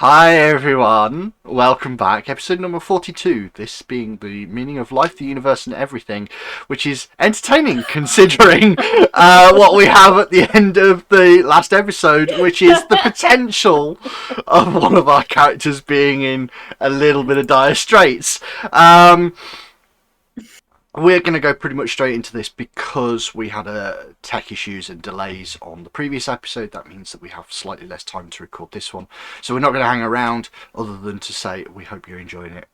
Hi everyone, welcome back. Episode number 42, this being the meaning of life, the universe and everything, which is entertaining considering what we have at the end of the last episode, which is the potential of one of our characters being in a little bit of dire straits. We're going to go pretty much straight into this because we had tech issues and delays on the previous episode. That means that we have slightly less time to record this one. So we're not going to hang around other than to say we hope you're enjoying it.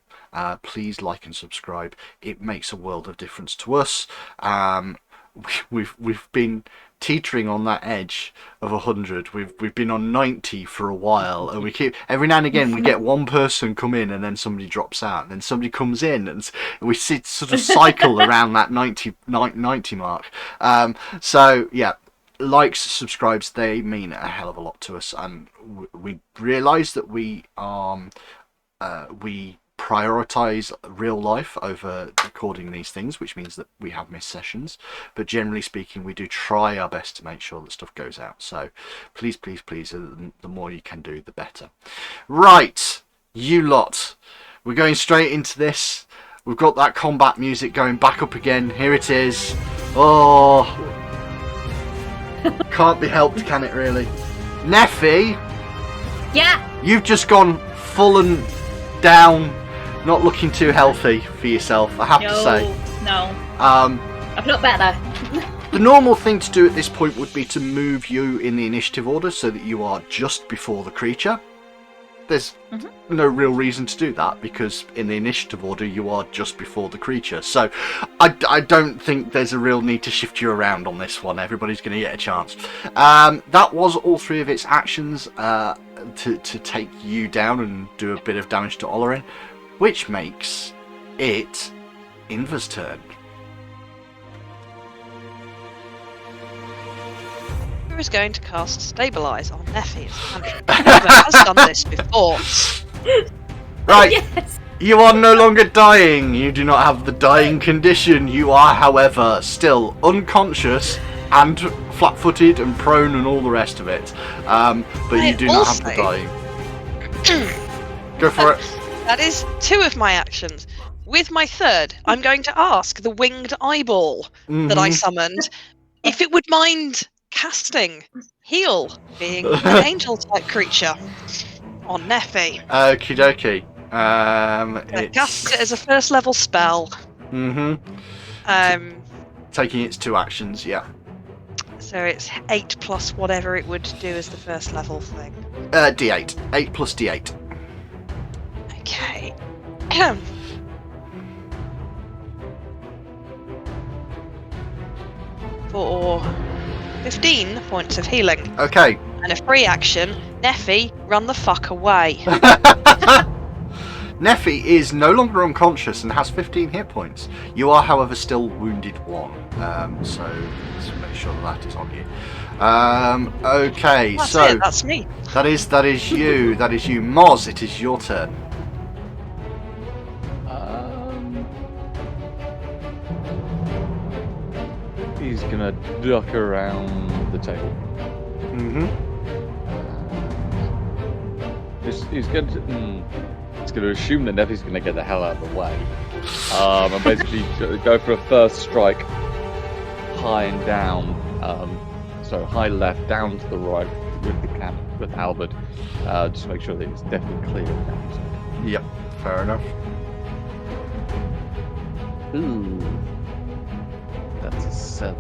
Please like and subscribe. It makes a world of difference to us. We've been teetering on that edge of 100. We've been on 90 for a while, and we keep every now and again we get one person come in and then somebody drops out and then somebody comes in and we sort of cycle around that 90 mark. So yeah, likes, subscribes, they mean a hell of a lot to us, and we realise that we prioritize real life over recording these things, which means that we have missed sessions, but generally speaking we do try our best to make sure that stuff goes out. So please the more you can do the better. Right, you lot, we're going straight into this. We've got that combat music going back up again. Here it is. Oh, can't be helped, can it really? Neffy, yeah, you've just gone full and down, not looking too healthy for yourself, I have to say. No. I've not better. The normal thing to do at this point would be to move you in the initiative order so that you are just before the creature. There's no real reason to do that because in the initiative order you are just before the creature. So I don't think there's a real need to shift you around on this one. Everybody's going to get a chance. That was all three of its actions to take you down and do a bit of damage to Olorin, which makes it Inva's turn. Who is going to cast Stabilize on Neffy? Never has done this before. Right, Yes. You are no longer dying. You do not have the dying condition. You are, however, still unconscious and flat-footed and prone and all the rest of it. But you do not have the dying. Go for it. That is two of my actions. With my third, I'm going to ask the winged eyeball that I summoned if it would mind casting Heal, being an angel-type creature, on Neffy. Okie dokie. It casts it as a first-level spell. Taking its two actions, yeah. So it's 8 plus whatever it would do as the first-level thing. D8. 8 plus D8. Okay. For 15 points of healing. Okay. And a free action, Neffy, run the fuck away. Neffy is no longer unconscious and has 15 hit points. You are, however, still wounded 1. So let's make sure that is on you. Okay, That's so it, that's me. that is you. That is you. Moz, it is your turn. He's gonna duck around the table. He's going to assume that Neffy's going to get the hell out of the way. And basically go for a first strike, high and down. So high left, down to the right with Albert, just to make sure that it's definitely clear of that. Yep, fair enough. Ooh, that's a 7.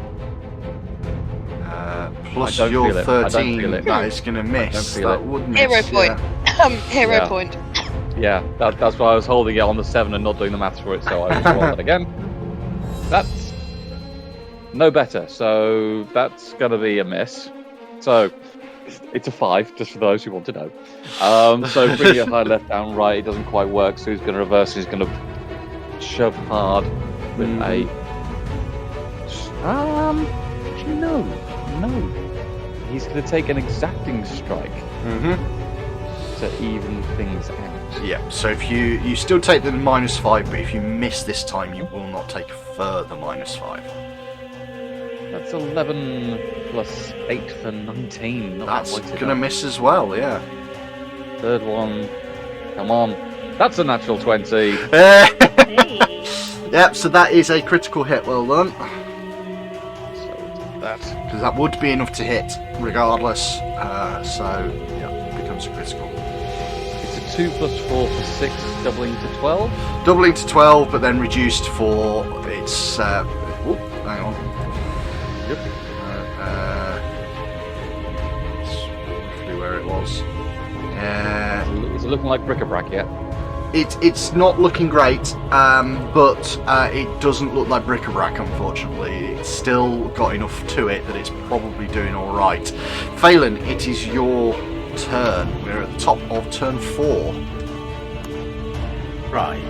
Plus I don't your feel it. I don't 13, feel it. that is going to miss. feel That it. would miss. Hero point. Hero Yeah. point. Yeah, that's why I was holding it on the 7 and not doing the maths for it, so I will roll that again. That's no better, so that's going to be a miss. So it's a 5, just for those who want to know. So bringing it high left, down, right, it doesn't quite work, so he's going to reverse, he's going to shove hard with a... No. He's going to take an exacting strike to even things out. Yeah, so if you still take the -5, but if you miss this time, you will not take a further -5. That's 11 plus 8 for 19. Not That's that going to miss as well, yeah. So Third one. Come on. That's a natural 20. Hey. Yep, so that is a critical hit. Well done. So that. Because that would be enough to hit, regardless. So, yeah, it becomes a critical. It's a 2 + 4 for 6, doubling to 12. Doubling to 12, but then reduced for its... hang on. Yep. It's roughly where it was. Is it looking like bric-a-brac yet? It's not looking great, but it doesn't look like bric-a-brac, unfortunately. It's still got enough to it that it's probably doing alright. Phelan, it is your turn. We're at the top of turn 4. Right.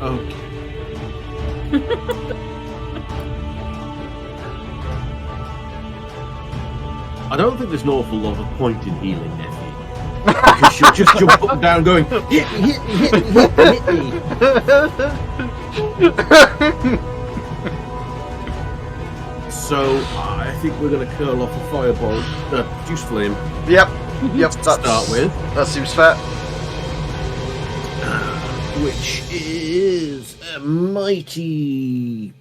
Okay. I don't think there's an awful lot of point in healing Neffy. Because she'll just jump up and down going, hit me, hit me, hit me, hit me, hit me. So I think we're going to curl off a fireball, juice flame. Yep, To start with. That seems fair. Which is a mighty...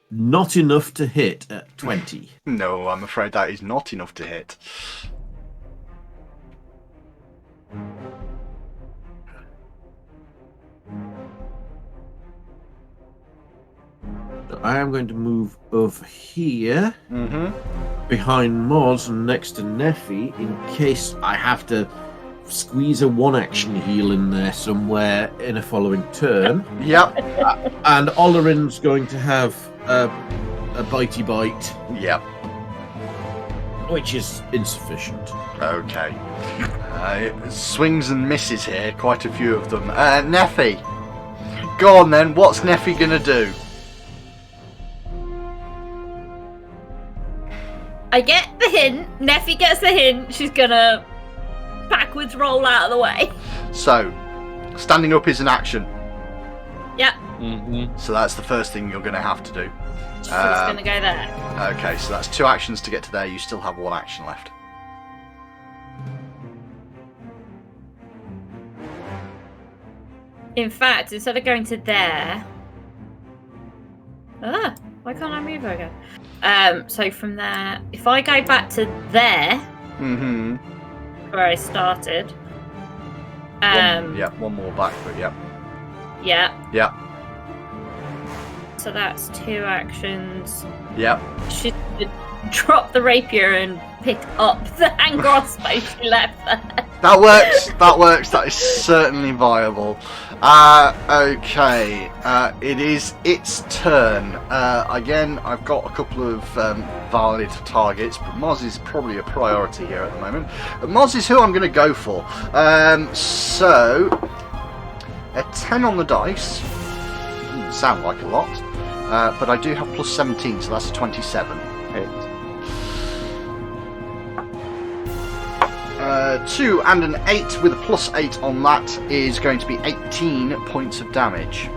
not enough to hit at 20. No, I'm afraid that is not enough to hit. So I am going to move over here, Mm-hmm. behind Moz and next to Neffy, in case I have to squeeze a one-action heal in there somewhere in a following turn. Yep, And Olarin's going to have a bitey bite, yep. which is insufficient. Okay. Swings and misses here, quite a few of them. Neffy. Go on then, what's Neffy gonna do? I get the hint. Neffy gets the hint. She's gonna backwards roll out of the way. So, standing up is an action. Yep. Mm-hmm. So that's the first thing you're gonna have to do. She's gonna go there. Okay, so that's 2 actions to get to there. You still have 1 action left. In fact, instead of going to there... why can't I move her again? So from there, if I go back to there, Mm-hmm. where I started... One more back, but yeah. Yeah, so that's 2 actions. Yep. She should drop the rapier and pick up the hand crossbow she left there. That works, that is certainly viable. Okay, it is its turn. Again, I've got a couple of valid targets, but Moz is probably a priority here at the moment. Moz is who I'm going to go for. So, a 10 on the dice. Doesn't sound like a lot, but I do have plus 17, so that's a 27. Hit. 2 and an 8 with a plus 8 on that is going to be 18 points of damage.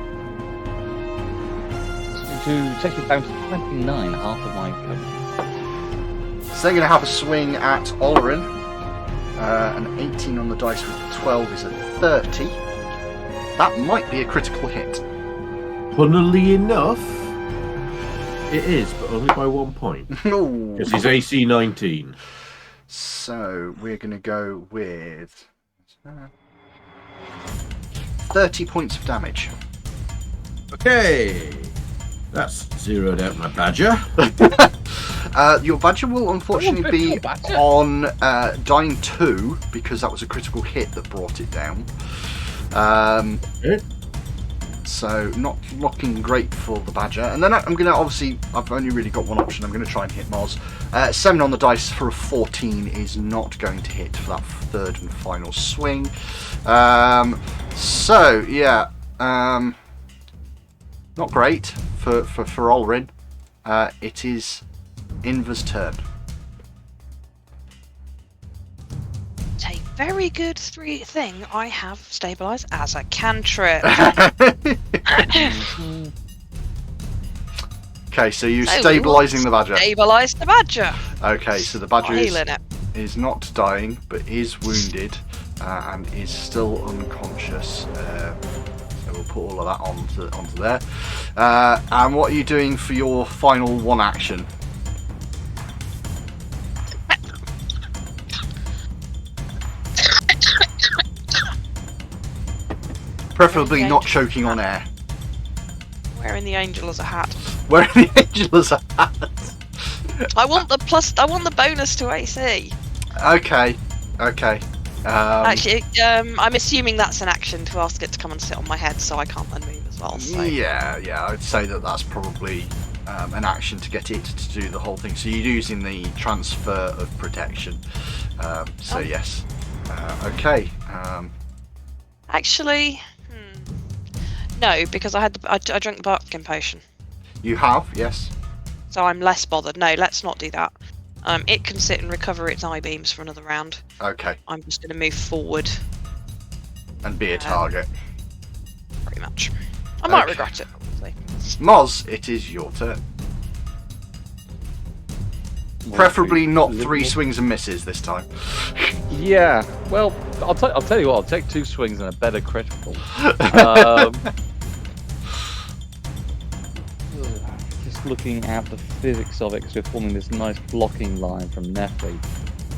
To take it down to 29, half of my cover. So they're going to have a swing at Olarin. An 18 on the dice with 12 is a 30. That might be a critical hit. Funnily enough, it is, but only by 1 point. No. Because he's AC 19. So we're going to go with 30 points of damage. Okay. That's zeroed out my badger. Your badger will unfortunately be on dying 2 because that was a critical hit that brought it down. So not looking great for the badger. And then I'm going to obviously, I've only really got one option. I'm going to try and hit Moz. 7 on the dice for a 14 is not going to hit for that third and final swing. So yeah, not great for Olarin. It is Inva's turn. A very good thing I have stabilised as a cantrip. Okay, so you're stabilising the badger. Stabilise the badger. Okay, so the badger Healing it. is not dying, but is wounded. and is still unconscious. So we'll put all of that onto there. And what are you doing for your final one action? Preferably not choking on air. Wearing the angel as a hat. Wearing the angel as a hat. I want the bonus to AC. Okay. Actually, I'm assuming that's an action to ask it to come and sit on my head, so I can't then move as well. So. Yeah, I'd say that's probably an action to get it to do the whole thing. So you're using the transfer of protection. Yes. Okay. Actually, no, because I drank the pumpkin potion. You have, yes. So I'm less bothered. No, let's not do that. It can sit and recover its eye beams for another round. Okay. I'm just going to move forward. And be a target. Pretty much. I might regret it, obviously. Moz, it is your turn. Preferably not 3 swings and misses this time. Yeah, well, I'll tell you what. I'll take 2 swings and a better critical. Just looking at the physics of it, because we're forming this nice blocking line from Nephi.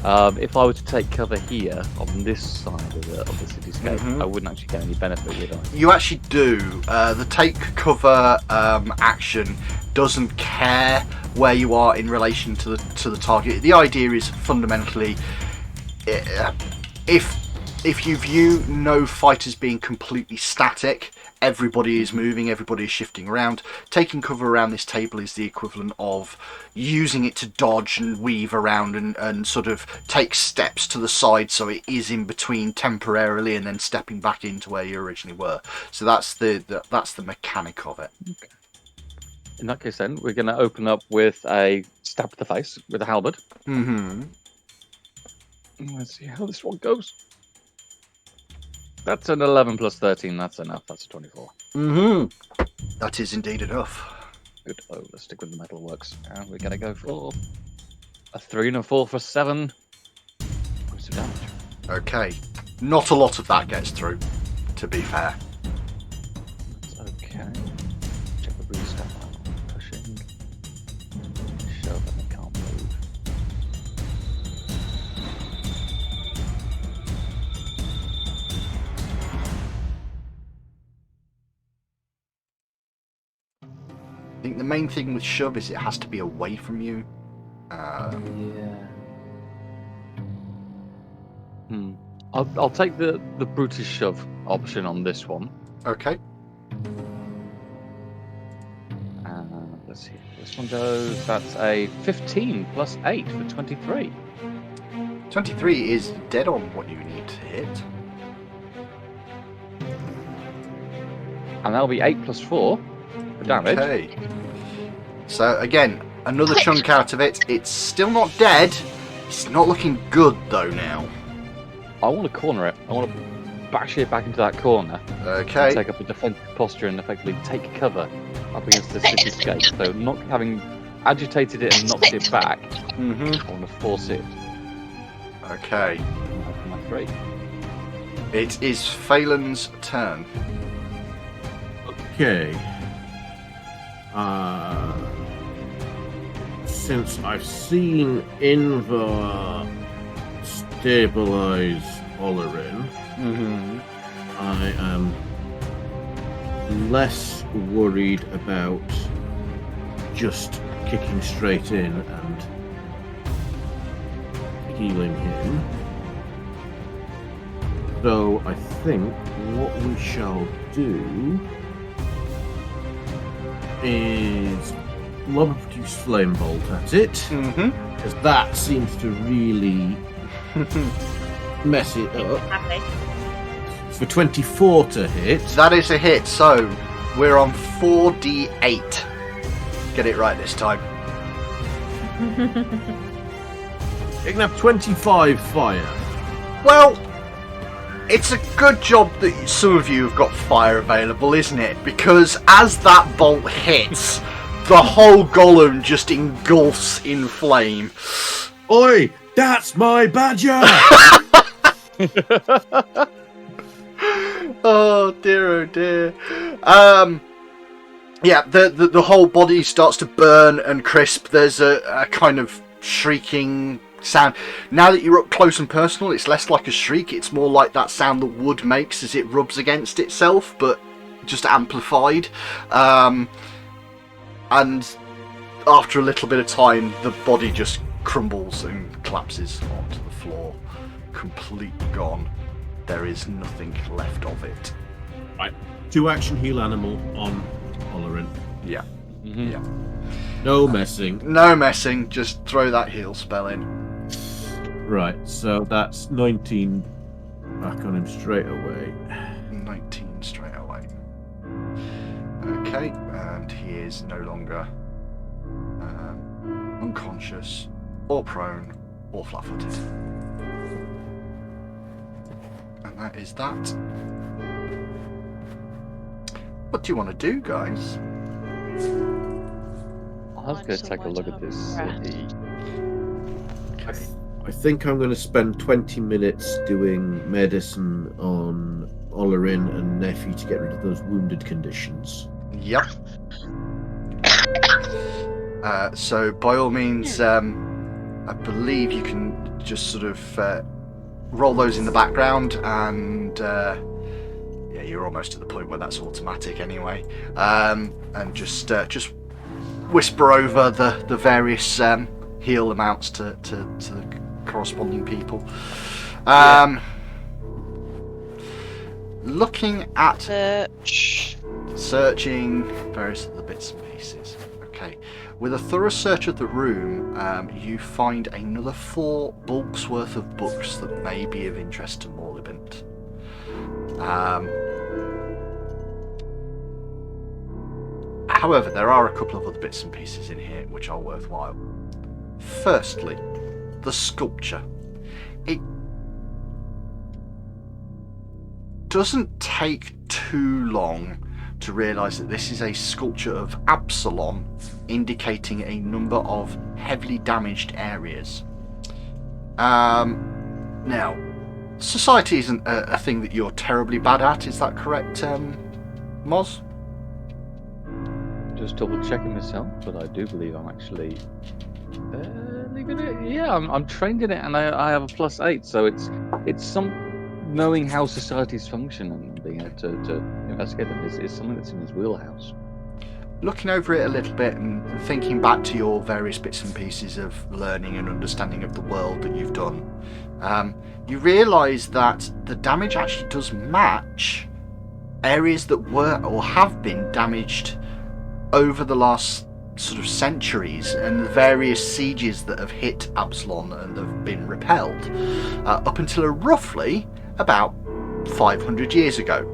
If I were to take cover here on this side of the cityscape, I wouldn't actually get any benefit, would I? You actually do. The take cover action doesn't care where you are in relation to the target. The idea is fundamentally, if you view no fighters being completely static, everybody is moving, everybody is shifting around. Taking cover around this table is the equivalent of using it to dodge and weave around and sort of take steps to the side, so it is in between temporarily and then stepping back into where you originally were. So that's the mechanic of it. Okay. In that case, then we're going to open up with a stab to the face with a halberd. Let's see how this one goes. That's an 11 plus 13. That's enough. That's a 24. That is indeed enough. Good. Oh, let's stick with the metalworks. And we're going to go for a 3 and a 4 for 7 points of damage. Okay. Not a lot of that gets through, to be fair. That's okay. Check the blue stuff out. Pushing. Shove and they can't move. I think the main thing with shove is it has to be away from you. I'll take the brutish shove option on this one. Okay. Let's see how this one goes. That's a 15 plus 8 for 23. 23 is dead on what you need to hit. And that'll be 8 plus 4 for damage. Okay. So again, another chunk out of it. It's still not dead. It's not looking good though now. I want to corner it. I want to bash it back into that corner. Okay. Take up a defensive posture and effectively take cover up against the cityscape. So not having agitated it and knocked it back, I want to force it. Okay. For my 3. It is Phelan's turn. Okay. Since I've seen Invar stabilize Olerin, I am less worried about just kicking straight in and healing him. So I think what we shall do is lob a produce flame bolt at it, because that seems to really mess it up. For 24 to hit. That is a hit, so we're on 4d8. Get it right this time. You can have 25 fire. Well, it's a good job that some of you have got fire available, isn't it? Because as that bolt hits, the whole golem just engulfs in flame. Oi, that's my badger! Oh dear, oh dear. Yeah, the whole body starts to burn and crisp. There's a kind of shrieking sound. Now that you're up close and personal, it's less like a shriek. It's more like that sound that wood makes as it rubs against itself, but just amplified. And after a little bit of time, the body just crumbles and collapses onto the floor. Completely gone. There is nothing left of it. Right. 2 action heal animal on Olorin. Yeah. Mm-hmm. Yeah. No messing. No messing. Just throw that heal spell in. Right, so that's 19 back on him straight away. 19 straight away. Okay, and he is no longer unconscious, or prone, or flat-footed. And that is that. What do you want to do, guys? I was going to take a look at this city. I think I'm going to spend 20 minutes doing medicine on Olorin and Nephi to get rid of those wounded conditions. Yep. So by all means, I believe you can just sort of roll those in the background, and yeah, you're almost at the point where that's automatic anyway. And just whisper over the various heal amounts to the corresponding people. Looking at searching various other bits and pieces. Okay. With a thorough search of the room, you find another 4 bulks worth of books that may be of interest to Morlibant. However, there are a couple of other bits and pieces in here which are worthwhile. Firstly, the sculpture. It doesn't take too long to realise that this is a sculpture of Absalom, indicating a number of heavily damaged areas. Now, society isn't a thing that you're terribly bad at, is that correct, Moz? Just double checking myself, but I do believe I'm actually fairly good at it. Yeah, I'm trained in it, and I have a +8, so it's some knowing how societies function and being able to investigate them is something that's in his wheelhouse. Looking over it a little bit and thinking back to your various bits and pieces of learning and understanding of the world that you've done, you realise that the damage actually does match areas that were or have been damaged over the last sort of centuries, and the various sieges that have hit Absalom and have been repelled up until roughly about 500 years ago.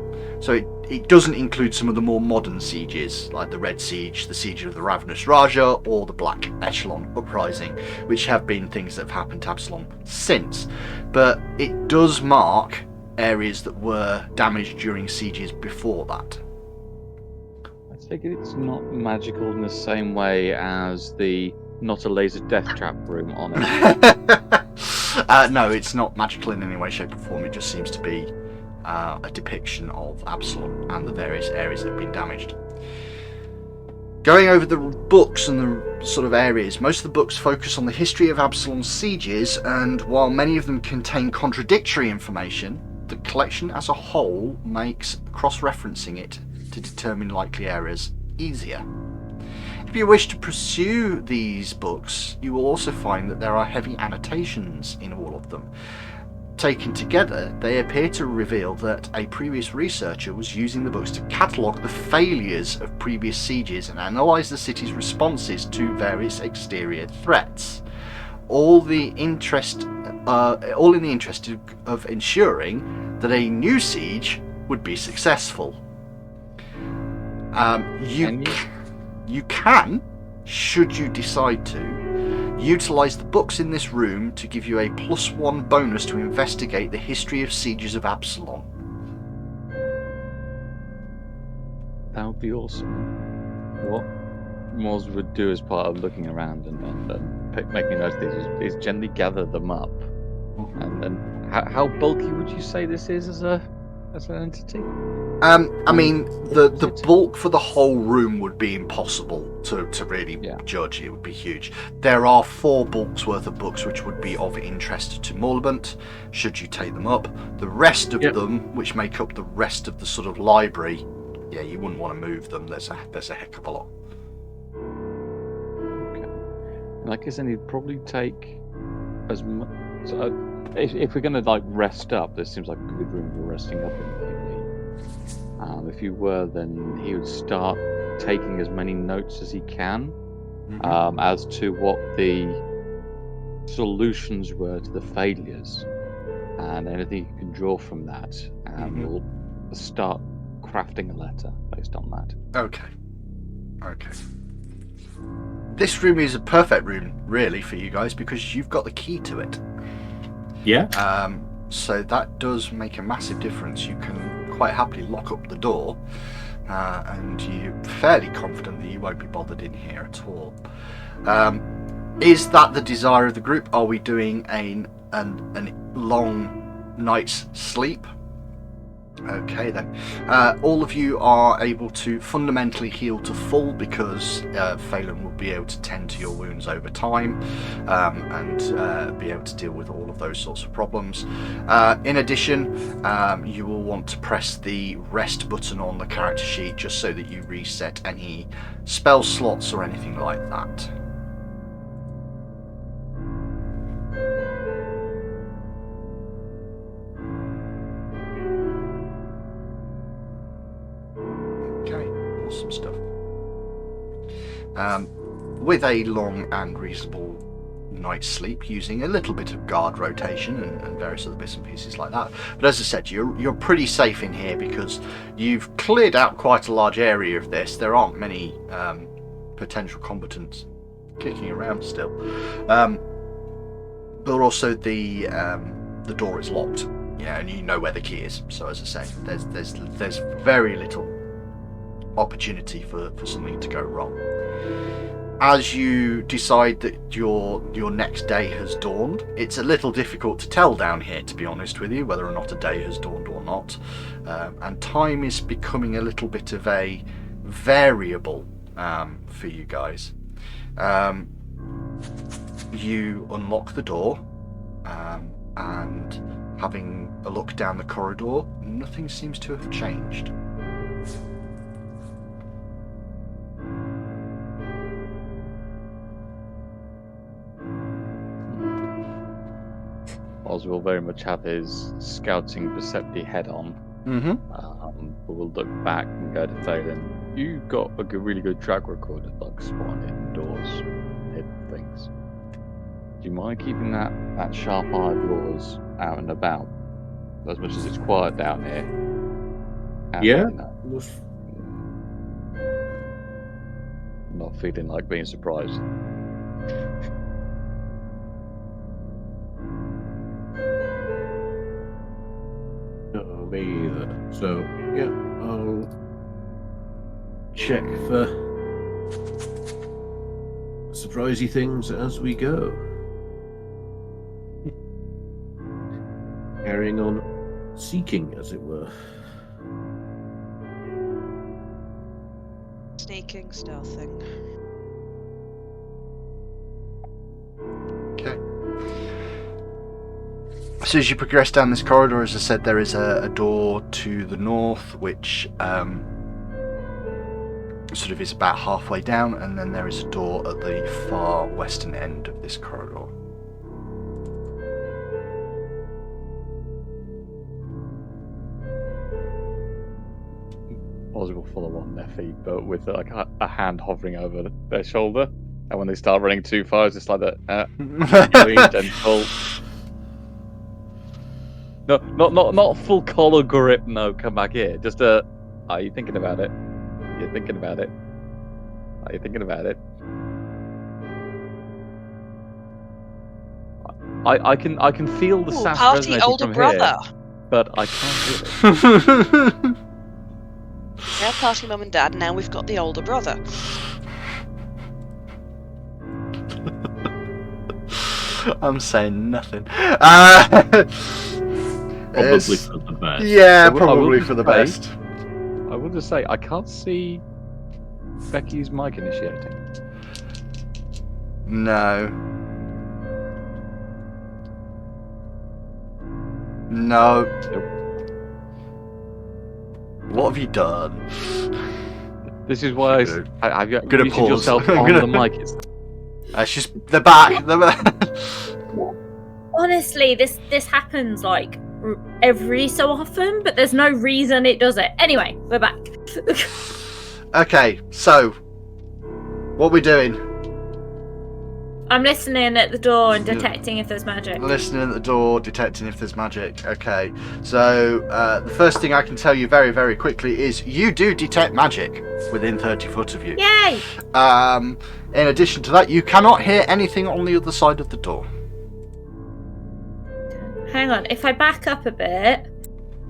So it doesn't include some of the more modern sieges, like the Red Siege, the Siege of the Ravenous Raja, or the Black Echelon Uprising, which have been things that have happened to Absalom since. But it does mark areas that were damaged during sieges before that. I take it it's not magical in the same way as the not a laser death trap room on it. No, it's not magical in any way, shape or form. It just seems to be a depiction of Absalom and the various areas that have been damaged. Going over the books and the sort of areas, most of the books focus on the history of Absalom's sieges, and while many of them contain contradictory information, the collection as a whole makes cross-referencing it to determine likely areas easier. If you wish to pursue these books, you will also find that there are heavy annotations in all of them. Taken together, they appear to reveal that a previous researcher was using the books to catalogue the failures of previous sieges and analyse the city's responses to various exterior threats, all in the interest of ensuring that a new siege would be successful. You can, should you decide to, utilise the books in this room to give you a +1 bonus to investigate the history of sieges of Absalom. That would be awesome. What Moz would do as part of looking around and making notes of these is generally gather them up And then, how bulky would you say this is as an entity? I mean, the bulk for the whole room would be impossible to really judge. It would be huge. There are 4 bulks worth of books which would be of interest to Morlibant, should you take them up. The rest of them, which make up the rest of the sort of library, you wouldn't want to move them. There's a heck of a lot. Okay. And I guess then you'd probably take as much. So if we're going to rest up, this seems like a good room for resting up in. If you were, then he would start taking as many notes as he can as to what the solutions were to the failures, and anything you can draw from that, and we'll start crafting a letter based on that. Okay. This room is a perfect room, really, for you guys, because you've got the key to it. Yeah. So that does make a massive difference. You can quite happily lock up the door, and you're fairly confident that you won't be bothered in here at all. Is that the desire of the group? Are we doing a long night's sleep? Okay then. All of you are able to fundamentally heal to full, because Phelan will be able to tend to your wounds over time, and be able to deal with all of those sorts of problems. In addition, you will want to press the rest button on the character sheet just so that you reset any spell slots or anything like that. Some stuff. With a long and reasonable night's sleep, using a little bit of guard rotation and various other bits and pieces like that. But as I said, you're pretty safe in here because you've cleared out quite a large area of this. There aren't many potential combatants kicking around still. But also the door is locked, and you know where the key is. So as I say, there's very little opportunity for something to go wrong. As you decide that your next day has dawned, it's a little difficult to tell down here, to be honest with you, whether or not a day has dawned or not, and time is becoming a little bit of a variable for you guys. You unlock the door, and having a look down the corridor, nothing seems to have changed. Oz will very much have his scouting perceptive head on. But we'll look back and go to Phelan. You've got a really good track record of spotting hidden doors, hidden things. Do you mind keeping that sharp eye of yours out and about, as much as it's quiet down here? I'm not feeling like being surprised. Me either. So, I'll check for surprisey things as we go. Carrying on seeking, as it were. Sneaking, stealthing. Okay. So as you progress down this corridor, as I said, there is a door to the north, which sort of is about halfway down, and then there is a door at the far western end of this corridor. Oz will follow on their feet, but with a hand hovering over their shoulder, and when they start running too far, it's just like that. Gentle. No, not full collar grip. No, come back here. Just are you thinking about it? You're thinking about it. Are you thinking about it? I can feel the sass party resonating older from brother. here, but I can't feel it. We have party mum and dad. Now we've got the older brother. I'm saying nothing. Probably for the best. Yeah, I will probably just for the say- best. I will just say, I can't see Becky's mic initiating. No. No. What have you done? This is why Good. I've got Gonna muted pause. yourself I'm on gonna- the mic. They're back. They're back. Honestly, this happens like every so often, but there's no reason it does it. Anyway, we're back. Okay, so what we're doing? I'm listening at the door and detecting if there's magic. Listening at the door, detecting if there's magic. Okay, so the first thing I can tell you very, very quickly is you do detect magic within 30 foot of you. Yay! In addition to that, you cannot hear anything on the other side of the door. Hang on, if I back up a bit,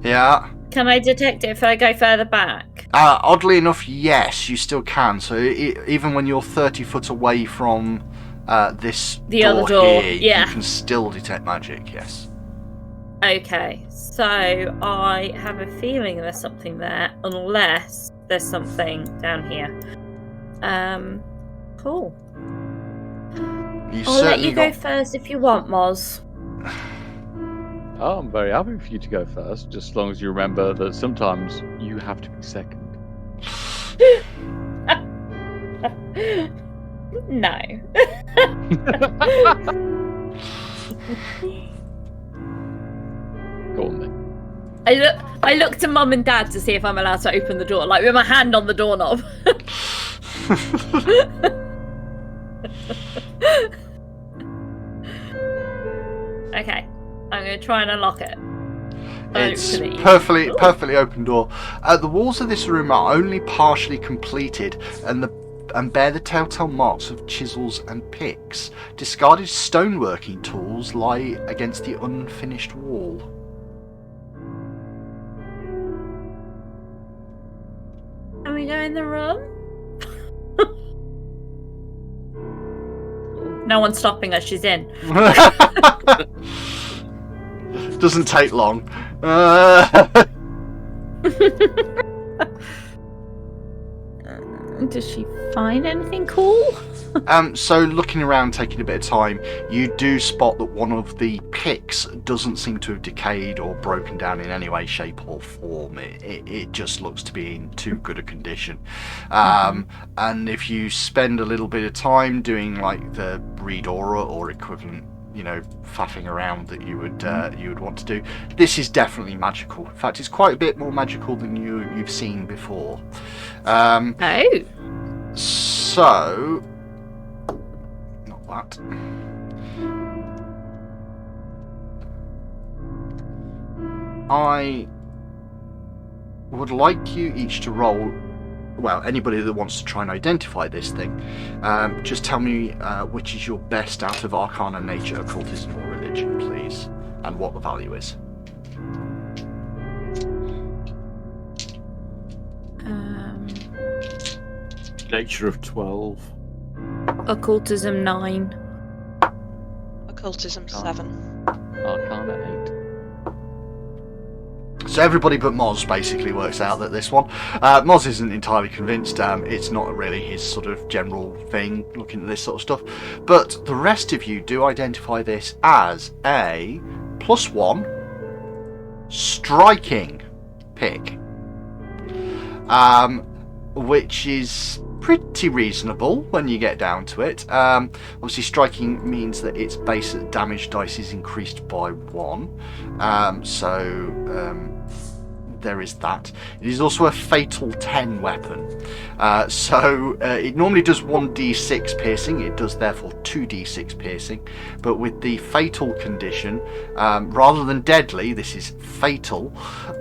Yeah. can I detect it if I go further back? Oddly enough, yes, you still can. So even when you're 30 foot away from this The door other door, here, yeah. you can still detect magic, yes. Okay, so I have a feeling there's something there, unless there's something down here. Cool. I'll let you go first if you want, Moz. Oh, I'm very happy for you to go first, just as long as you remember that sometimes you have to be second. No. Go on then. I look to Mum and Dad to see if I'm allowed to open the door, like with my hand on the doorknob. Okay, I'm going to try and unlock it. It's Hopefully. perfectly open door. The walls of this room are only partially completed and bear the telltale marks of chisels and picks. Discarded stoneworking tools lie against the unfinished wall. Can we go in the room? No one's stopping us, she's in. Doesn't take long. Does she find anything cool? So looking around, taking a bit of time, you do spot that one of the picks doesn't seem to have decayed or broken down in any way, shape or form. It just looks to be in too good a condition. And if you spend a little bit of time doing like the read aura or equivalent, faffing around that you would want to do, this is definitely magical. In fact, it's quite a bit more magical than you've seen before. Oh. So, not that. I would like you each to roll. Well, anybody that wants to try and identify this thing, just tell me which is your best out of Arcana, Nature, Occultism, or Religion, please, and what the value is. Nature of 12. Occultism 9. Occultism 7. Arcana 8. So everybody but Moz basically works out that this one. Moz isn't entirely convinced. It's not really his sort of general thing, looking at this sort of stuff. But the rest of you do identify this as a +1 striking pick. Which is pretty reasonable when you get down to it. Obviously striking means that its base damage dice is increased by 1. There is that. It is also a fatal 10 weapon. It normally does 1d6 piercing. It does therefore 2d6 piercing. But with the fatal condition, rather than deadly, this is fatal.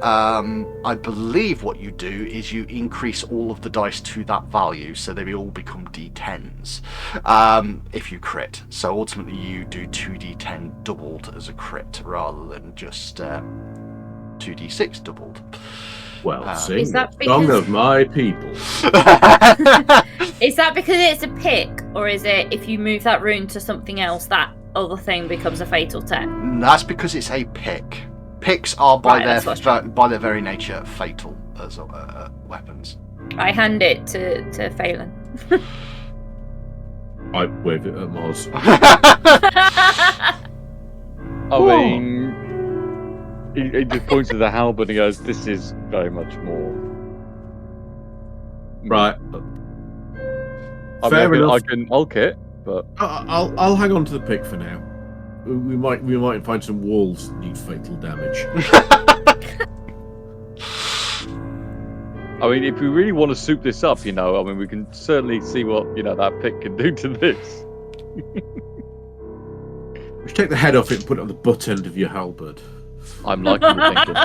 I believe what you do is you increase all of the dice to that value, so they all become d10s if you crit. So ultimately you do 2d10 doubled as a crit rather than just 2d6 doubled. Well, sing Is that the song because- of my people. Is that because it's a pick, or is it if you move that rune to something else that other thing becomes a fatal tech? That's because it's a pick. Picks are by Right, their very nature fatal as weapons. I hand it to Phelan. I wave it at Mars. I mean, he just points to the halberd and he goes, "This is very much more." Right. I Fair mean, enough. I can ulk it, but I'll hang on to the pick for now. We might find some walls that need fatal damage. I mean, if we really want to soup this up, I mean, we can certainly see what that pick can do to this. We should take the head off it and put it on the butt end of your halberd. I'm liking the thinking.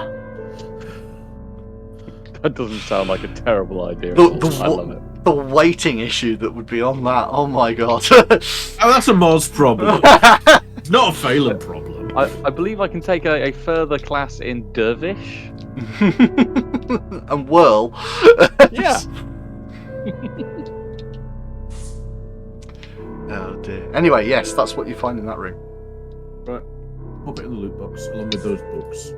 That doesn't sound like a terrible idea. I love it. The weighting issue that would be on that. Oh my god. Oh, that's a Mars problem. It's not a Phelan problem. I believe I can take a further class in Dervish. And whirl. Yeah. Oh dear. Anyway, yes, that's what you find in that room. Right. Pop it in the loot box along with those books.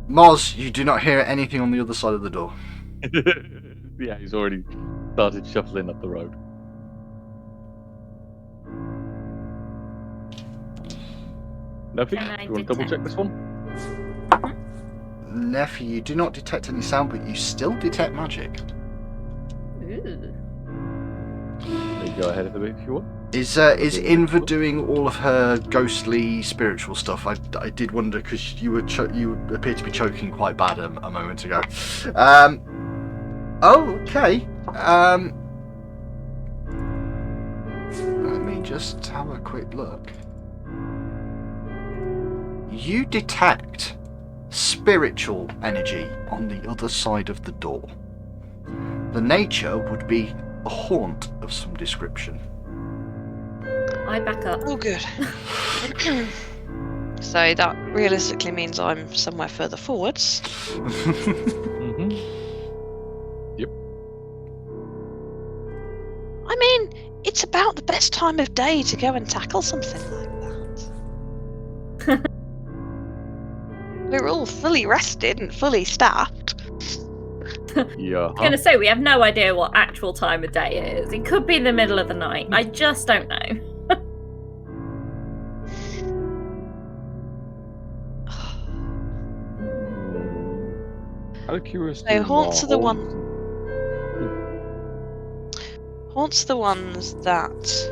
Moz, you do not hear anything on the other side of the door. Yeah, he's already started shuffling up the road. Nothing? Can I Do you want to double check this one? Nephi, you do not detect any sound, but you still detect magic. Ooh. You go ahead of the if you want. Is Inva doing all of her ghostly spiritual stuff? I did wonder because you appear to be choking quite bad a moment ago. Okay. Let me just have a quick look. You detect spiritual energy on the other side of the door. The nature would be a haunt of some description. I back up. Oh, good. So that realistically means I'm somewhere further forwards. Mm-hmm. Yep. I mean, it's about the best time of day to go and tackle something like that. We're all fully rested and fully staffed. Yeah. I was going to say, we have no idea what actual time of day it is. It could be the middle of the night. I just don't know. Out of curiosity. So haunts are the ones that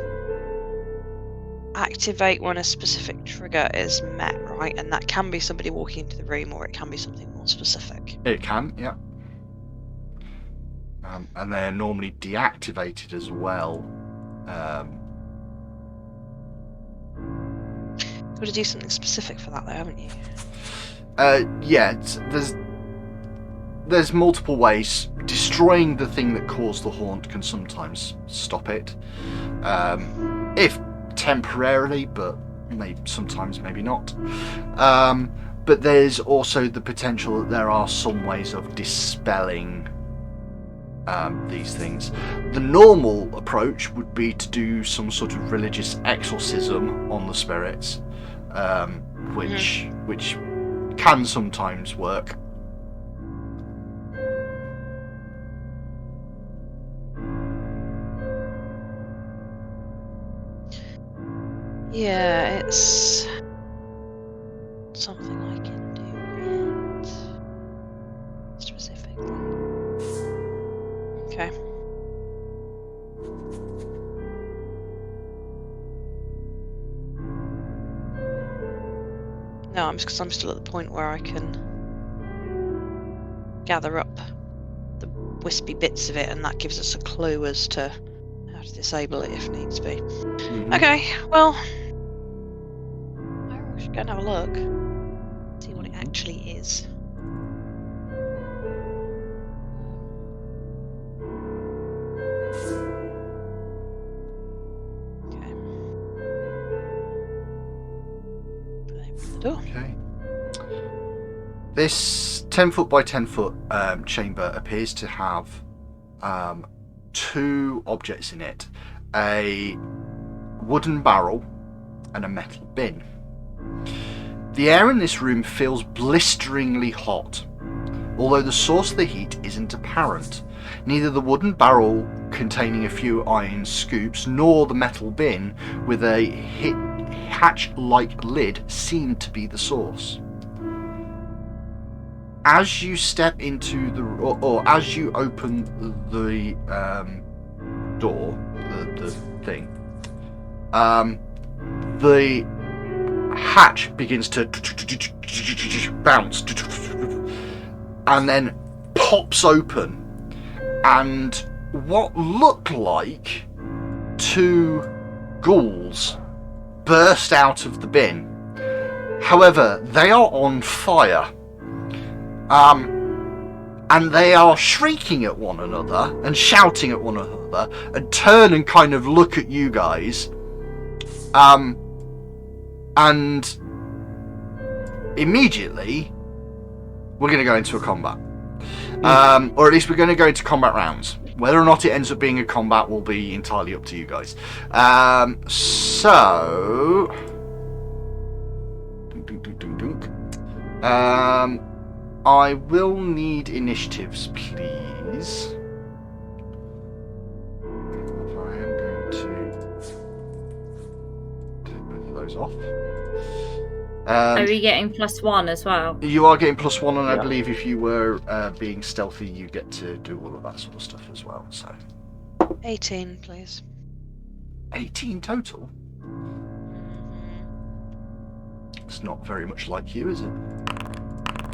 activate when a specific trigger is met, right? And that can be somebody walking into the room, or it can be something more specific. It can, yeah. And they're normally deactivated as well. You've got to do something specific for that, though, haven't you? Yeah, there's multiple ways. Destroying the thing that caused the haunt can sometimes stop it, if temporarily, but sometimes maybe not. But there's also the potential that there are some ways of dispelling these things. The normal approach would be to do some sort of religious exorcism on the spirits, which can sometimes work. Yeah, it's something I can do yet. Specifically. Okay. No, I'm still at the point where I can gather up the wispy bits of it, and that gives us a clue as to how to disable it if needs be. Mm-hmm. Okay, well, I should go and have a look, see what it actually is. Okay. Open the door. Okay. This 10 foot by 10 foot chamber appears to have two objects in it: a wooden barrel and a metal bin. The air in this room feels blisteringly hot, although the source of the heat isn't apparent. Neither the wooden barrel containing a few iron scoops nor the metal bin with a hatch-like lid seem to be the source. As you step into the, or as you open the door, the thing, the hatch begins to bounce and then pops open, and what look like two ghouls burst out of the bin. However, they are on fire. And they are shrieking at one another and shouting at one another and turn and kind of look at you guys. And immediately we're going to go into a combat. Or at least we're going to go into combat rounds. Whether or not it ends up being a combat will be entirely up to you guys. So... I will need initiatives, please. I am going to take both of those off. Are we getting +1 as well? You are getting +1, and I Yeah. believe if you were being stealthy, you get to do all of that sort of stuff as well. So 18, please. 18 total. It's not very much like you, is it?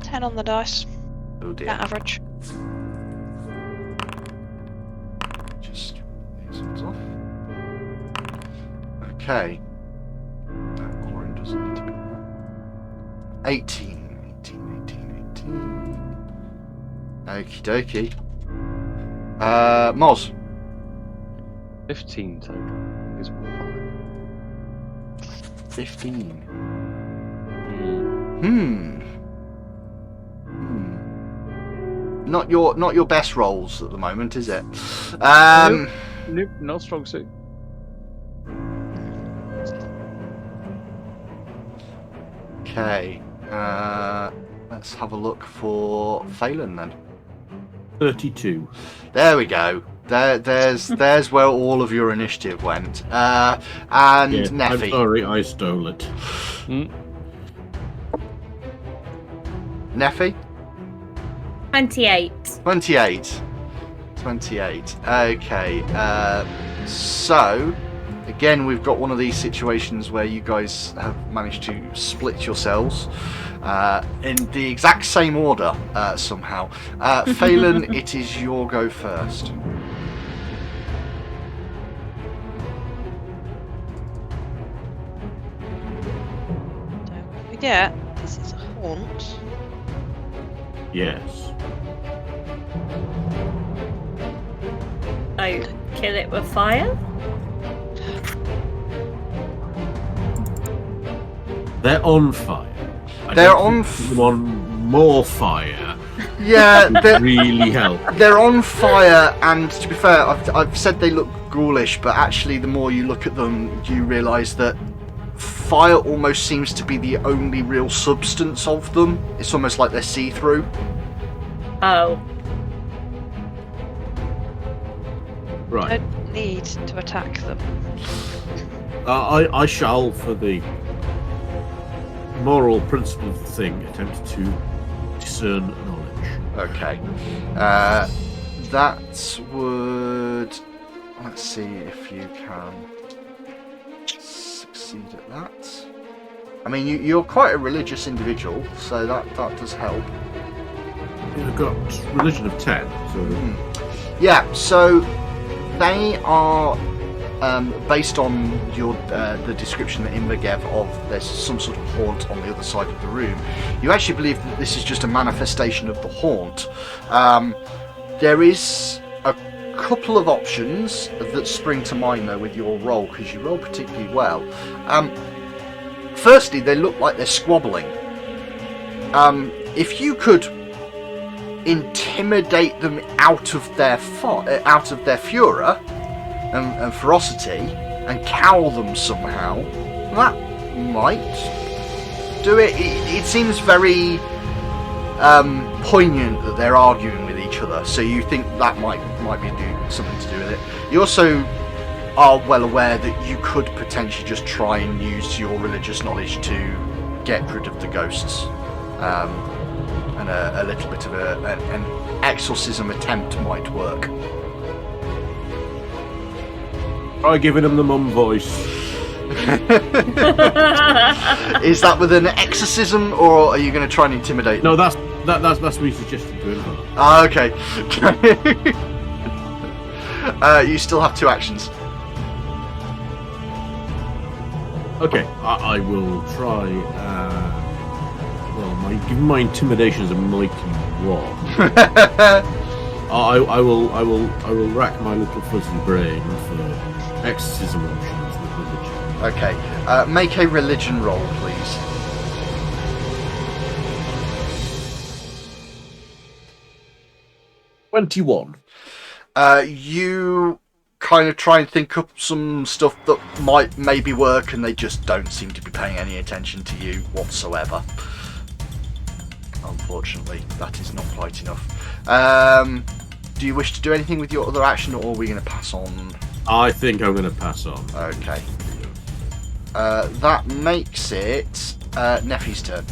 10 on the dice. Oh dear. That average. Just these ones off. Okay. That Corin doesn't need to be there. 18. Okie dokie. Moz. 15 total. Is more 15. fun. Not your best rolls at the moment, is it? Nope, no strong suit. Okay. Let's have a look for Phelan then. 32. There we go. There's where all of your initiative went. And Yeah, Neffy. I'm sorry, I stole it. Neffy? 28. 28. Okay. So, again, we've got one of these situations where you guys have managed to split yourselves in the exact same order somehow. Phelan, it is your go first. Don't forget, this is a haunt. Yes. So, kill it with fire? They're on fire. They're on more fire. Yeah, Really help. they're on fire, and to be fair, I've said they look ghoulish, but actually the more you look at them, you realise that fire almost seems to be the only real substance of them. It's almost like they're see-through. Oh. Right. Don't need to attack them. I shall, for the moral principle of the thing, attempt to discern knowledge. Okay. That would... Let's see if you can succeed at that. I mean, you're quite a religious individual, so that does help. I've got religion of 10, so... Yeah, so they are based on your the description that Imber gave of there's some sort of haunt on the other side of the room. You actually believe that this is just a manifestation of the haunt. There is a couple of options that spring to mind though with your roll, because you roll particularly well. Firstly, they look like they're squabbling. If you could intimidate them out of their furor and ferocity, and cowl them somehow, that might do it. It seems very poignant that they're arguing with each other, so you think that might be something to do with it. You also are well aware that you could potentially just try and use your religious knowledge to get rid of the ghosts, and a little bit of an exorcism attempt might work. Try giving them the mum voice. Is that with an exorcism, or are you going to try and intimidate them? No, that's me suggesting to him. Okay. You still have 2 actions. Okay, I will try. Given my intimidation is a mighty 1. I will rack my little fuzzy brain for exorcism options with religion. Okay. Make a religion roll, please. $21. You kind of try and think up some stuff that might maybe work, and they just don't seem to be paying any attention to you whatsoever. Unfortunately, that is not quite enough. Do you wish to do anything with your other action, or are we going to pass on? I think I'm going to pass on. Okay. That makes it Neffy's turn.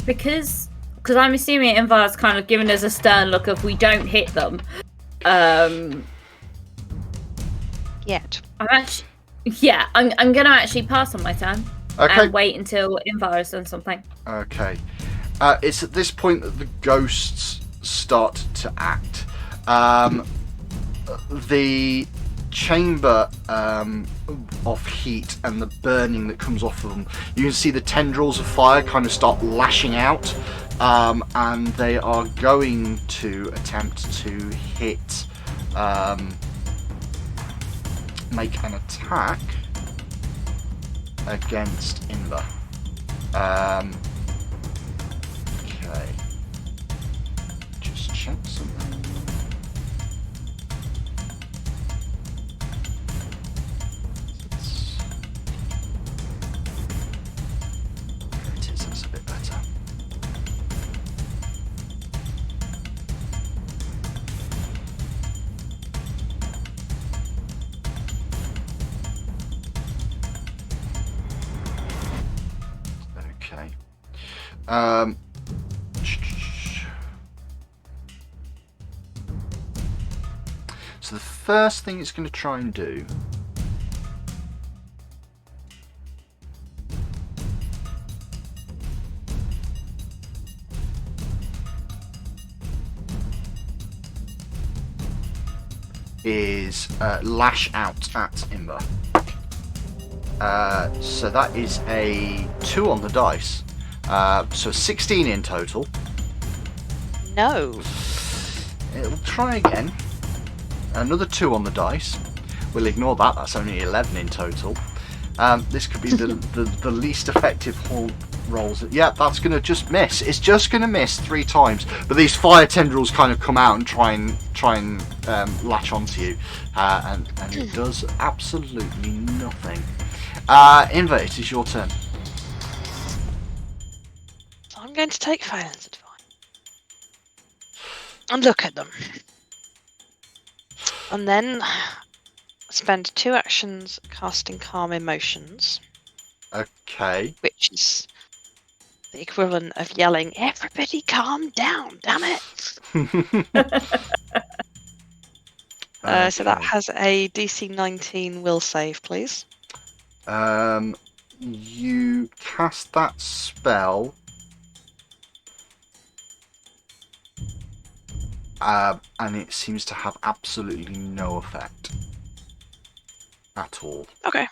Because I'm assuming Invar's kind of giving us a stern look of we don't hit them. Yet. I'm gonna actually pass on my turn. Okay. And wait until Invar has done something. Okay. It's at this point that the ghosts start to act. The chamber of heat and the burning that comes off of them, you can see the tendrils of fire kind of start lashing out, and they are going to attempt to hit, make an attack against Inva. Okay. Just check something. There it is, that's a bit better. Okay. So the first thing it's going to try and do is lash out at Imber. So that is a 2 on the dice. So 16 in total. No. It'll try again. Another 2 on the dice. We'll ignore that. That's only 11 in total. This could be the least effective rolls. Yeah, that's going to just miss. It's just going to miss 3 times. But these fire tendrils kind of come out and try and latch onto you, and it does absolutely nothing. Inva, it is your turn. So I'm going to take Phelan's advice and look at them, and then spend 2 actions casting Calm Emotions. Okay. Which is the equivalent of yelling, "Everybody calm down, damn it!" So that has a DC 19 will save, please. You cast that spell, and it seems to have absolutely no effect at all. Okay.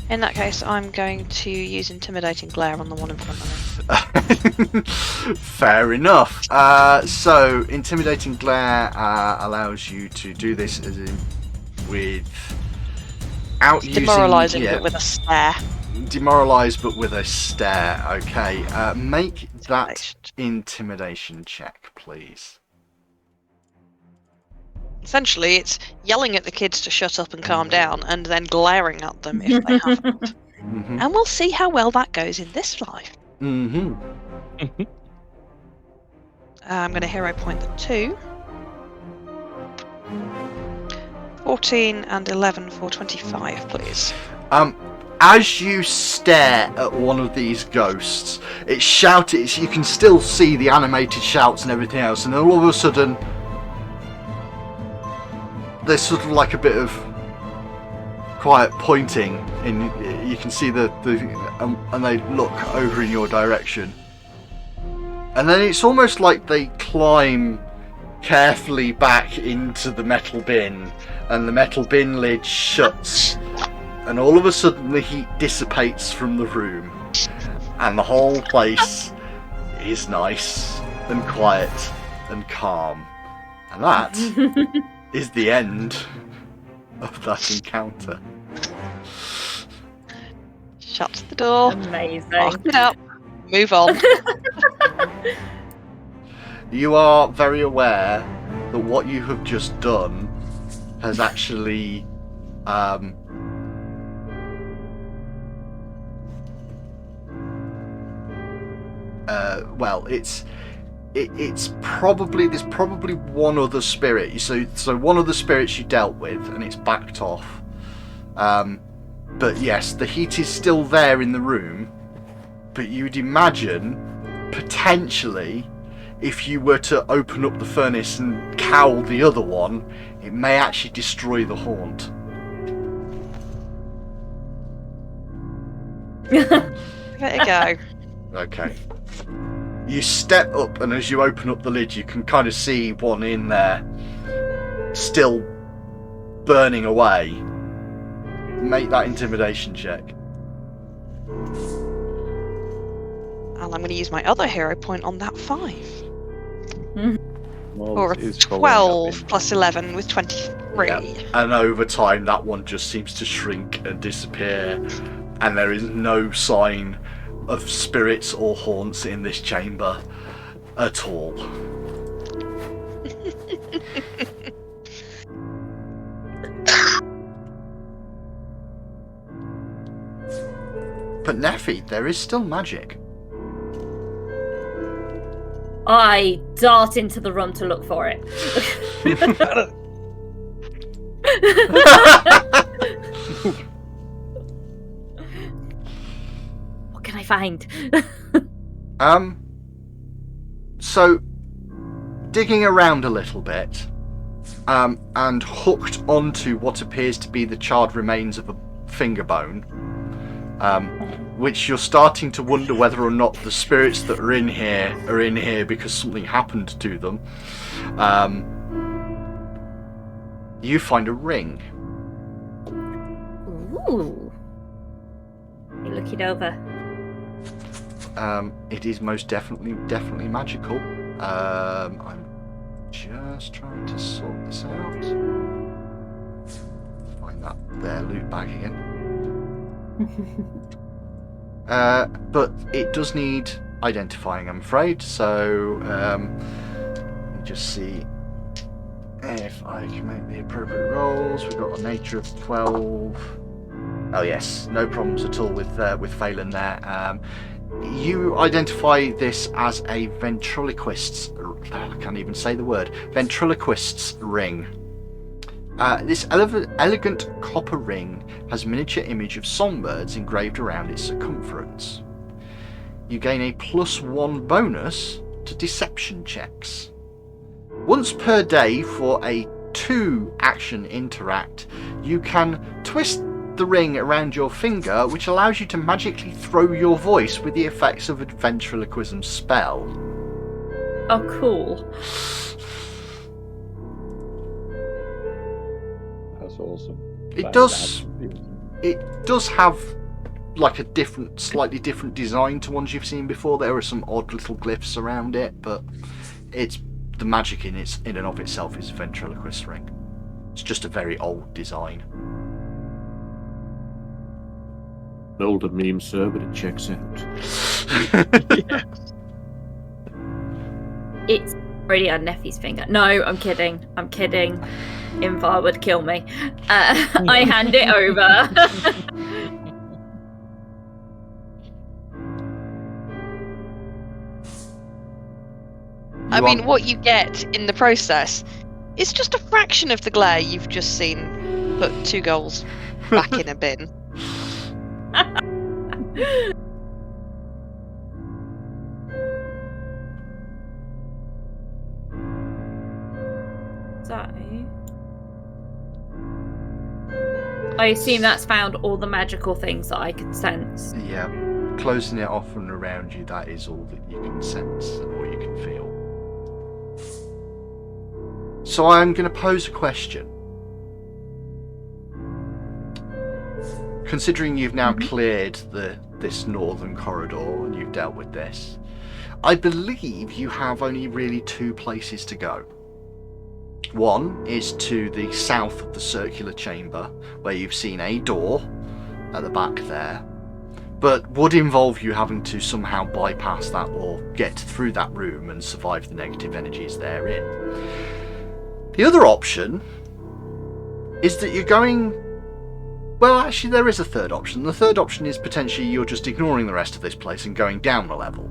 In that case, I'm going to use Intimidating Glare on the one in front of me. Fair enough. So, Intimidating Glare allows you to do this as in without using... Demoralising, but with a stare. Demoralised, but with a stare. Okay, make that intimidation check, please. Essentially, it's yelling at the kids to shut up and calm down, and then glaring at them if they haven't. Mm-hmm. And we'll see how well that goes in this life. Mm-hmm. I'm going to hero point the 2. 14 and 11 for 25, please. As you stare at one of these ghosts, it shouts. You can still see the animated shouts and everything else, and then all of a sudden, there's sort of like a bit of quiet pointing, and you can see and they look over in your direction, and then it's almost like they climb carefully back into the metal bin, and the metal bin lid shuts, and all of a sudden the heat dissipates from the room, and the whole place is nice and quiet and calm, and that is the end of that encounter. Shut the door. Amazing. Lock it up. Move on. You are very aware that what you have just done has actually well, it's probably, there's probably one other spirit. So one of the spirits you dealt with, and it's backed off. But yes, the heat is still there in the room. But you'd imagine, potentially, if you were to open up the furnace and cowl the other one, it may actually destroy the haunt. Give it a go. Okay. You step up, and as you open up the lid, you can kind of see one in there, still burning away. Make that intimidation check. And I'm going to use my other hero point on that 5. Well, Or it's a probably 12 plus 11 with 23. Yeah. And over time, that one just seems to shrink and disappear, and there is no sign of spirits or haunts in this chamber at all. But Neffy, there is still magic. I dart into the room to look for it. What can I find? So digging around a little bit, and hooked onto what appears to be the charred remains of a finger bone, which you're starting to wonder whether or not the spirits that are in here because something happened to them. You find a ring. Ooh. You look it over. It is most definitely magical. I'm just trying to sort this out. Find that there loot bag again. But it does need identifying, I'm afraid. So let me just see if I can make the appropriate rolls. We've got a nature of 12. Oh yes, no problems at all with Phelan there. You identify this as a ventriloquist's... I can't even say the word. Ventriloquist's ring. This elegant copper ring has a miniature image of songbirds engraved around its circumference. You gain a +1 bonus to deception checks. Once per day for a 2-action interact, you can twist the ring around your finger, which allows you to magically throw your voice with the effects of a ventriloquism spell. Oh, cool. That's awesome. It does have like a slightly different design to ones you've seen before. There are some odd little glyphs around it, but it's the magic in and of itself is a ventriloquist ring. It's just a very old design. An older meme, sir, but it checks out. It's already on Neffy's finger. No, I'm kidding. Invar would kill me. I hand it over. I mean, what you get in the process is just a fraction of the glare you've just seen put 2 goals back in a bin. So, I assume that's found all the magical things that I could sense. Yeah, closing it off and around you, that is all that you can sense and all you can feel. So I'm going to pose a question. Considering you've now cleared this northern corridor and you've dealt with this, I believe you have only really 2 places to go. One is to the south of the circular chamber, where you've seen a door at the back there, but would involve you having to somehow bypass that or get through that room and survive the negative energies therein. The other option is that you're going... Well, actually, there is a third option. The third option is potentially you're just ignoring the rest of this place and going down a level.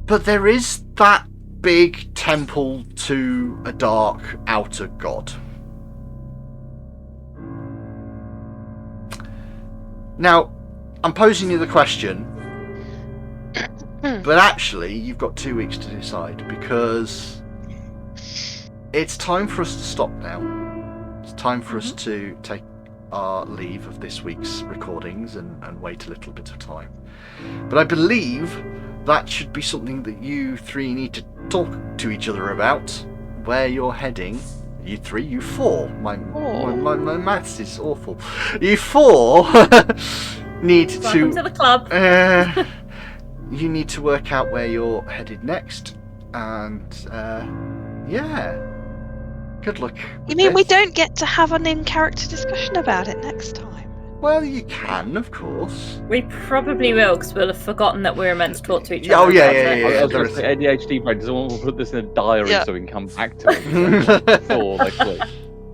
But there is that big temple to a dark outer god. Now, I'm posing you the question, but actually you've got 2 weeks to decide, because it's time for us to stop now. It's time for us to take our leave of this week's recordings and wait a little bit of time. But I believe that should be something that you 3 need to talk to each other about, where you're heading. You 3, you 4. My maths is awful. You 4 need Welcome to the club. You need to work out where you're headed next, and yeah. Good luck. You mean we don't get to have an in-character discussion about it next time? Well, you can, of course. We probably will, because we'll have forgotten that we were meant to talk to each other. Oh, yeah. I was going to say, ADHD brain, doesn't want to put this in a diary so we can come back to it before they click.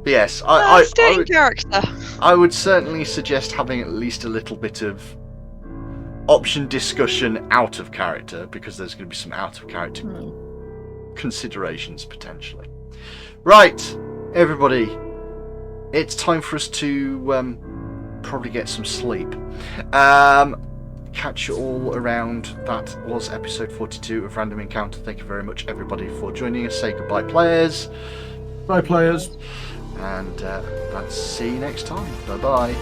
Yes, Stay in character. I would certainly suggest having at least a little bit of option discussion out of character, because there's going to be some out of character considerations potentially. Right, everybody, it's time for us to probably get some sleep. Catch you all around. That was episode 42 of Random Encounter. Thank you very much, everybody, for joining us. Say goodbye, players. Bye, players. And let's see you next time. Bye-bye.